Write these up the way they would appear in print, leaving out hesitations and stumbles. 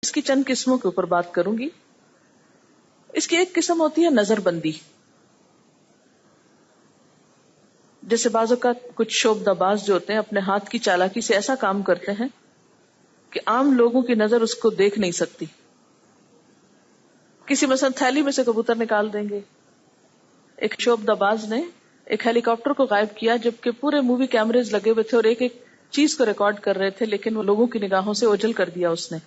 اس کی چند قسموں کے اوپر بات کروں گی. اس کی ایک قسم ہوتی ہے نظر بندی. جیسے بعض اوقات کچھ شعبدہ باز جو ہوتے ہیں اپنے ہاتھ کی چالاکی سے ایسا کام کرتے ہیں کہ عام لوگوں کی نظر اس کو دیکھ نہیں سکتی. کسی مثلا تھیلی میں سے کبوتر نکال دیں گے. ایک شعبدہ باز نے ایک ہیلی کاپٹر کو غائب کیا جبکہ پورے مووی کیمریز لگے ہوئے تھے اور ایک ایک چیز کو ریکارڈ کر رہے تھے، لیکن وہ لوگوں کی نگاہوں سے اوجھل کر دیا اس نے.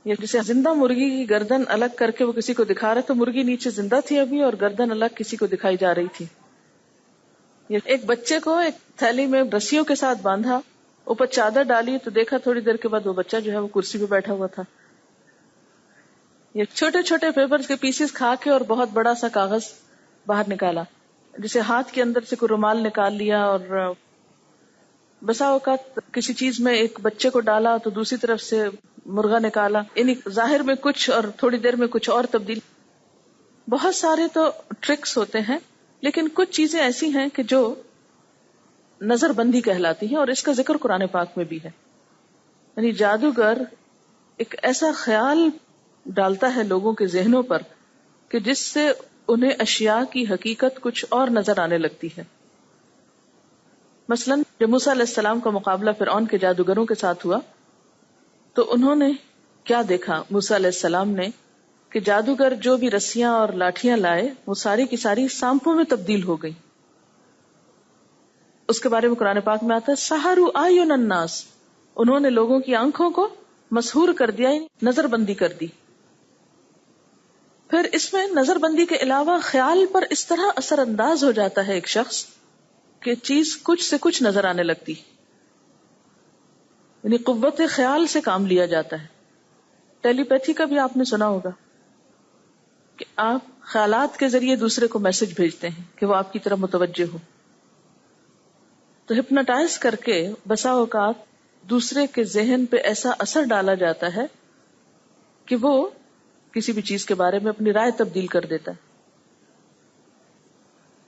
یہ جیسے زندہ مرغی کی گردن الگ کر کے وہ کسی کو دکھا رہے، تو مرغی نیچے زندہ تھی ابھی اور گردن الگ کسی کو دکھائی جا رہی تھی. یہ ایک بچے کو ایک تھیلی میں رسیوں کے ساتھ باندھا، اوپر چادر ڈالی تو دیکھا تھوڑی دیر کے بعد وہ بچہ جو ہے وہ کرسی پہ بیٹھا ہوا تھا. یہ چھوٹے چھوٹے پیپر کے پیسز کھا کے اور بہت بڑا سا کاغذ باہر نکالا، جسے ہاتھ کے اندر سے کوئی رومال نکال لیا، اور بسا اوقات کسی چیز میں ایک بچے کو ڈالا تو دوسری طرف سے مرغا نکالا، یعنی ظاہر میں کچھ اور تھوڑی دیر میں کچھ اور تبدیل. بہت سارے تو ٹرکس ہوتے ہیں، لیکن کچھ چیزیں ایسی ہیں کہ جو نظر بندی کہلاتی ہیں، اور اس کا ذکر قرآن پاک میں بھی ہے. یعنی جادوگر ایک ایسا خیال ڈالتا ہے لوگوں کے ذہنوں پر کہ جس سے انہیں اشیاء کی حقیقت کچھ اور نظر آنے لگتی ہے. مثلا جب موسیٰ علیہ السلام کا مقابلہ فرعون کے جادوگروں کے ساتھ ہوا تو انہوں نے کیا دیکھا؟ موسیٰ علیہ السلام نے کہ جادوگر جو بھی رسیاں اور لاٹھیاں لائے وہ ساری کی ساری سانپوں میں تبدیل ہو گئی. اس کے بارے میں قرآن پاک میں آتا ہے سحروا اعین الناس، انہوں نے لوگوں کی آنکھوں کو مسحور کر دیا، نظر بندی کر دی. پھر اس میں نظر بندی کے علاوہ خیال پر اس طرح اثر انداز ہو جاتا ہے ایک شخص کہ چیز کچھ سے کچھ نظر آنے لگتی، یعنی قوت خیال سے کام لیا جاتا ہے. ٹیلی پیتھی کا بھی آپ نے سنا ہوگا کہ آپ خیالات کے ذریعے دوسرے کو میسج بھیجتے ہیں کہ وہ آپ کی طرف متوجہ ہو. تو ہپنوٹائز کر کے بسا اوقات دوسرے کے ذہن پہ ایسا اثر ڈالا جاتا ہے کہ وہ کسی بھی چیز کے بارے میں اپنی رائے تبدیل کر دیتا ہے.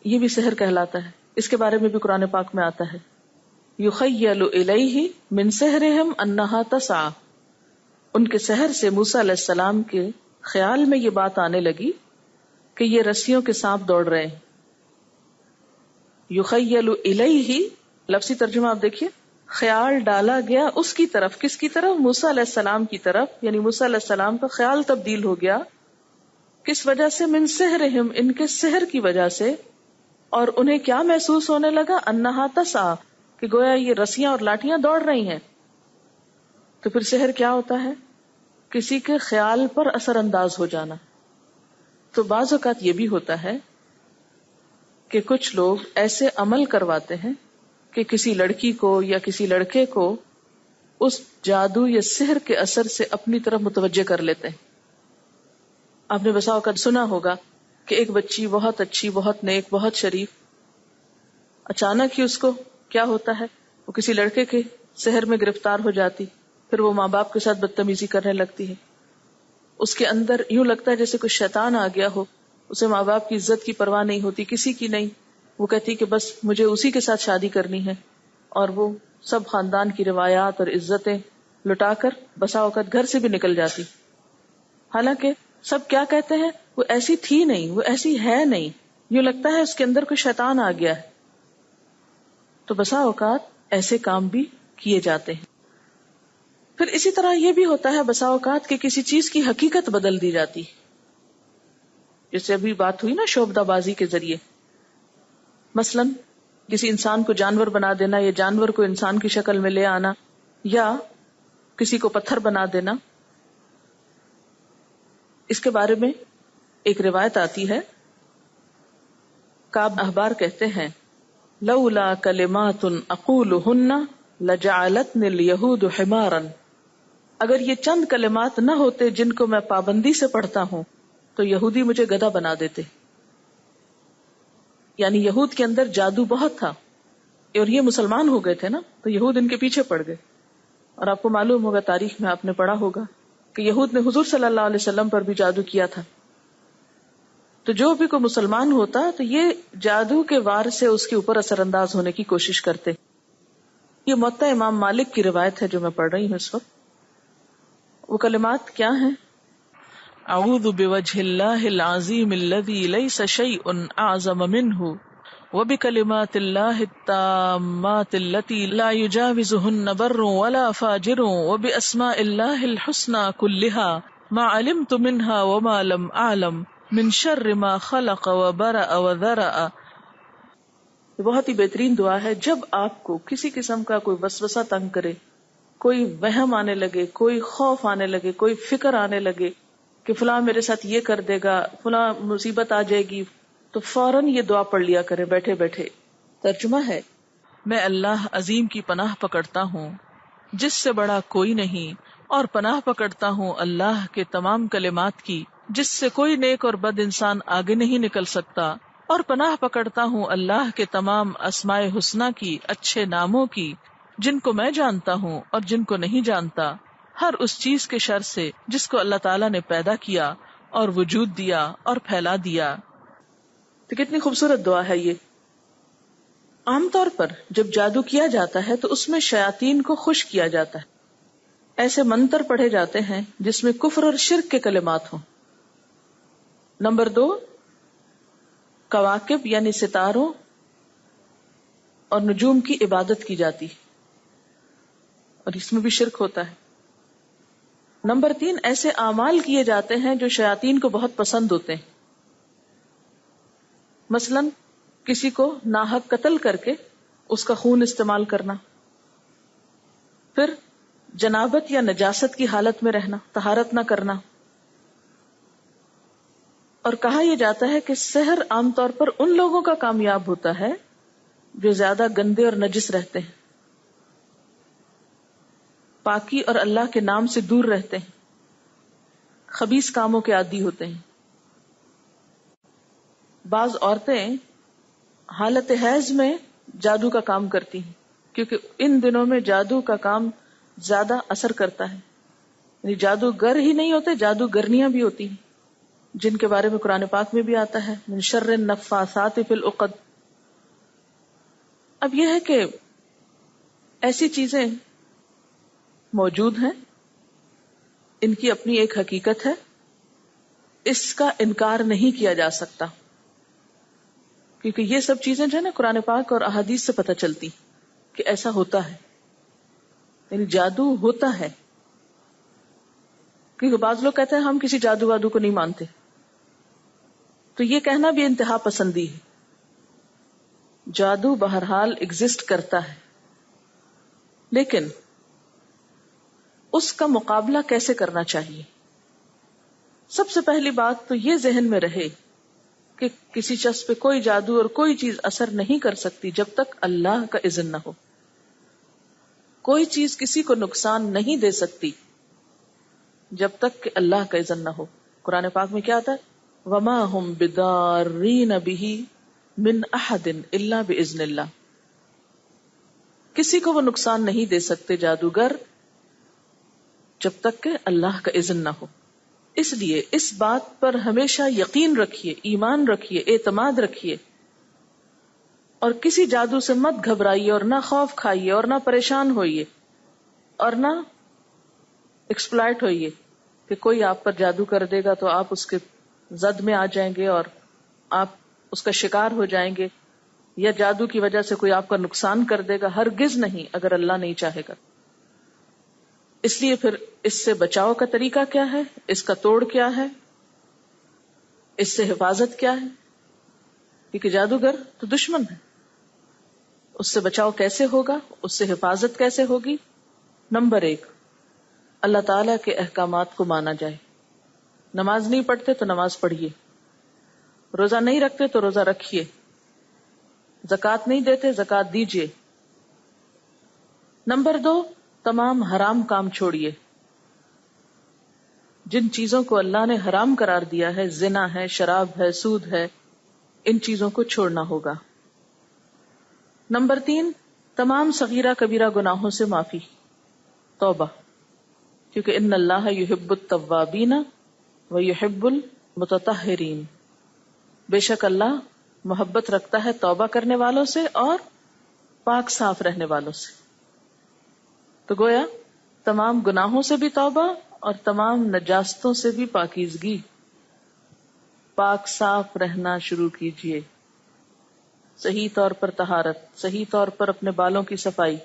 یہ بھی سحر کہلاتا ہے. اس کے بارے میں بھی قرآن پاک میں آتا ہے یخیل الیہ من سحرہم انہا تسعی، ان کے سحر سے موسیٰ علیہ السلام کے خیال میں یہ بات آنے لگی کہ یہ رسیوں کے سانپ دوڑ رہے ہیں. یخیل الیہ لفظی ترجمہ آپ دیکھیے، خیال ڈالا گیا اس کی طرف. کس کی طرف؟ موسیٰ علیہ السلام کی طرف. یعنی موسیٰ علیہ السلام کا خیال تبدیل ہو گیا. کس وجہ سے؟ من سحرہم، ان کے سحر کی وجہ سے. اور انہیں کیا محسوس ہونے لگا؟ انہا تسعی، کہ گویا یہ رسیاں اور لاٹیاں دوڑ رہی ہیں. تو پھر سحر کیا ہوتا ہے؟ کسی کے خیال پر اثر انداز ہو جانا. تو بعض اوقات یہ بھی ہوتا ہے کہ کچھ لوگ ایسے عمل کرواتے ہیں کہ کسی لڑکی کو یا کسی لڑکے کو اس جادو یا سحر کے اثر سے اپنی طرف متوجہ کر لیتے ہیں. آپ نے بسا اوقات سنا ہوگا کہ ایک بچی بہت اچھی، بہت نیک، بہت شریف، اچانک ہی اس کو کیا ہوتا ہے، وہ کسی لڑکے کے سحر میں گرفتار ہو جاتی، پھر وہ ماں باپ کے ساتھ بدتمیزی کرنے لگتی ہے. اس کے اندر یوں لگتا ہے جیسے کوئی شیطان آ گیا ہو. اسے ماں باپ کی عزت کی پرواہ نہیں ہوتی، کسی کی نہیں. وہ کہتی کہ بس مجھے اسی کے ساتھ شادی کرنی ہے، اور وہ سب خاندان کی روایات اور عزتیں لٹا کر بسا اوقات گھر سے بھی نکل جاتی. حالانکہ سب کیا کہتے ہیں، وہ ایسی تھی نہیں، وہ ایسی ہے نہیں، یوں لگتا ہے اس کے اندر کوئی شیطان آ گیا ہے. تو بسا اوقات ایسے کام بھی کیے جاتے ہیں. پھر اسی طرح یہ بھی ہوتا ہے بسا اوقات کہ کسی چیز کی حقیقت بدل دی جاتی، جیسے ابھی بات ہوئی نا شعبدہ بازی کے ذریعے. مثلا کسی انسان کو جانور بنا دینا، یا جانور کو انسان کی شکل میں لے آنا، یا کسی کو پتھر بنا دینا. اس کے بارے میں ایک روایت آتی ہے، کعب احبار کہتے ہیں لولا کلمات اقولہن لجعلتنی الیہود حمارا، اگر یہ چند کلمات نہ ہوتے جن کو میں پابندی سے پڑھتا ہوں تو یہودی مجھے گدھا بنا دیتے. یعنی یہود کے اندر جادو بہت تھا، اور یہ مسلمان ہو گئے تھے نا، تو یہود ان کے پیچھے پڑ گئے. اور آپ کو معلوم ہوگا، تاریخ میں آپ نے پڑھا ہوگا کہ یہود نے حضور صلی اللہ علیہ وسلم پر بھی جادو کیا تھا. تو جو بھی کوئی مسلمان ہوتا تو یہ جادو کے وار سے اس کے اوپر اثر انداز ہونے کی کوشش کرتے. یہ موطا امام مالک کی روایت ہے جو میں پڑھ رہی ہوں اس وقت. وہ کلمات کیا ہیں؟ اعوذ بوجہ اللہ العظیم الذی لیس شیء اعظم منہ وبکلمات اللہ التامات التی لا یجاوزہن بر ولا فاجر وباسماء اللہ الحسنى كلها ما علمت منها وما لم اعلم من شر ما خلق وبرأ وذرأ. بہت ہی بہترین دعا ہے. جب آپ کو کسی قسم کا کوئی وسوسہ تنگ کرے، کوئی وہم آنے لگے، کوئی خوف آنے لگے، کوئی فکر آنے لگے کہ فلاں میرے ساتھ یہ کر دے گا، فلاں مصیبت آ جائے گی، تو فوراً یہ دعا پڑھ لیا کرے بیٹھے بیٹھے. ترجمہ ہے، میں اللہ عظیم کی پناہ پکڑتا ہوں جس سے بڑا کوئی نہیں، اور پناہ پکڑتا ہوں اللہ کے تمام کلمات کی جس سے کوئی نیک اور بد انسان آگے نہیں نکل سکتا، اور پناہ پکڑتا ہوں اللہ کے تمام اسماء حسنہ کی، اچھے ناموں کی، جن کو میں جانتا ہوں اور جن کو نہیں جانتا، ہر اس چیز کے شر سے جس کو اللہ تعالیٰ نے پیدا کیا اور وجود دیا اور پھیلا دیا. تو کتنی خوبصورت دعا ہے یہ. عام طور پر جب جادو کیا جاتا ہے تو اس میں شیاطین کو خوش کیا جاتا ہے. ایسے منتر پڑھے جاتے ہیں جس میں کفر اور شرک کے کلمات ہوں. نمبر 2، کواکب یعنی ستاروں اور نجوم کی عبادت کی جاتی اور اس میں بھی شرک ہوتا ہے. نمبر 3، ایسے اعمال کیے جاتے ہیں جو شیاطین کو بہت پسند ہوتے ہیں. مثلا کسی کو ناحق قتل کر کے اس کا خون استعمال کرنا، پھر جنابت یا نجاست کی حالت میں رہنا، طہارت نہ کرنا. اور کہا یہ جاتا ہے کہ سحر عام طور پر ان لوگوں کا کامیاب ہوتا ہے جو زیادہ گندے اور نجس رہتے ہیں، پاکی اور اللہ کے نام سے دور رہتے ہیں، خبیث کاموں کے عادی ہوتے ہیں. بعض عورتیں حالت حیض میں جادو کا کام کرتی ہیں کیونکہ ان دنوں میں جادو کا کام زیادہ اثر کرتا ہے. یعنی جادوگر ہی نہیں ہوتے، جادوگرنیاں بھی ہوتی ہیں جن کے بارے میں قرآن پاک میں بھی آتا ہے من شر النفاثات فی العقد. اب یہ ہے کہ ایسی چیزیں موجود ہیں، ان کی اپنی ایک حقیقت ہے، اس کا انکار نہیں کیا جا سکتا کیونکہ یہ سب چیزیں جو ہے نا قرآن پاک اور احادیث سے پتہ چلتی کہ ایسا ہوتا ہے. یعنی جادو ہوتا ہے. کیونکہ بعض لوگ کہتے ہیں ہم کسی جادو وادو کو نہیں مانتے، تو یہ کہنا بھی انتہا پسندی ہے. جادو بہرحال ایگزسٹ کرتا ہے، لیکن اس کا مقابلہ کیسے کرنا چاہیے؟ سب سے پہلی بات تو یہ ذہن میں رہے کہ کسی شخص پہ کوئی جادو اور کوئی چیز اثر نہیں کر سکتی جب تک اللہ کا اذن نہ ہو. کوئی چیز کسی کو نقصان نہیں دے سکتی جب تک کہ اللہ کا اذن نہ ہو. قرآن پاک میں کیا آتا ہے؟ وَمَا هُمْ بِضَارِّينَ بِهِ مِنْ أَحَدٍ إِلَّا بِإِذْنِ اللَّهِ. کسی کو وہ نقصان نہیں دے سکتے جادوگر جب تک کہ اللہ کا اذن نہ ہو. اس لیے اس بات پر ہمیشہ یقین رکھیے، ایمان رکھیے، اعتماد رکھیے، اور کسی جادو سے مت گھبرائیے اور نہ خوف کھائیے اور نہ پریشان ہوئیے اور نہ ایکسپلائٹ ہوئیے کہ کوئی آپ پر جادو کر دے گا تو آپ اس کے زد میں آ جائیں گے اور آپ اس کا شکار ہو جائیں گے، یا جادو کی وجہ سے کوئی آپ کا نقصان کر دے گا. ہرگز نہیں، اگر اللہ نہیں چاہے گا. اس لیے پھر اس سے بچاؤ کا طریقہ کیا ہے، اس کا توڑ کیا ہے، اس سے حفاظت کیا ہے؟ کیونکہ جادوگر تو دشمن ہے. اس سے بچاؤ کیسے ہوگا، اس سے حفاظت کیسے ہوگی؟ نمبر 1، اللہ تعالی کے احکامات کو مانا جائے. نماز نہیں پڑھتے تو نماز پڑھیے، روزہ نہیں رکھتے تو روزہ رکھیے، زکوٰۃ نہیں دیتے زکوٰۃ دیجیے. نمبر 2، تمام حرام کام چھوڑیے. جن چیزوں کو اللہ نے حرام قرار دیا ہے، زنا ہے، شراب ہے، سود ہے، ان چیزوں کو چھوڑنا ہوگا. نمبر 3، تمام صغیرہ کبیرہ گناہوں سے معافی، توبہ، کیونکہ ان اللہ یحب التوابین ویحب المتطہرین. بے شک اللہ محبت رکھتا ہے توبہ کرنے والوں سے اور پاک صاف رہنے والوں سے. تو گویا تمام گناہوں سے بھی توبہ اور تمام نجاستوں سے بھی پاکیزگی. پاک صاف رہنا شروع کیجیے. صحیح طور پر طہارت، صحیح طور پر اپنے بالوں کی صفائی،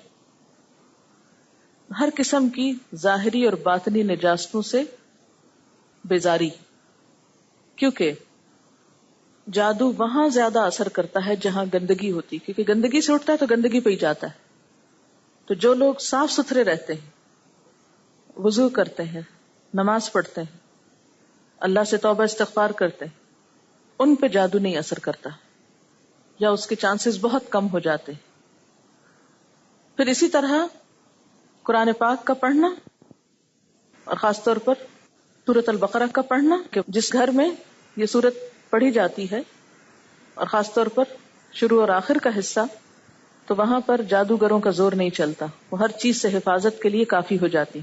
ہر قسم کی ظاہری اور باطنی نجاستوں سے بیزاری. کیونکہ جادو وہاں زیادہ اثر کرتا ہے جہاں گندگی ہوتی، کیونکہ گندگی سے اٹھتا ہے تو گندگی پہ ہی جاتا ہے. تو جو لوگ صاف ستھرے رہتے ہیں، وضو کرتے ہیں، نماز پڑھتے ہیں، اللہ سے توبہ استغفار کرتے ہیں، ان پہ جادو نہیں اثر کرتا، یا اس کے چانسز بہت کم ہو جاتے. پھر اسی طرح قرآن پاک کا پڑھنا، اور خاص طور پر سورۃ البقرہ کا پڑھنا، کہ جس گھر میں یہ سورت پڑھی جاتی ہے اور خاص طور پر شروع اور آخر کا حصہ، تو وہاں پر جادوگروں کا زور نہیں چلتا، وہ ہر چیز سے حفاظت کے لیے کافی ہو جاتی.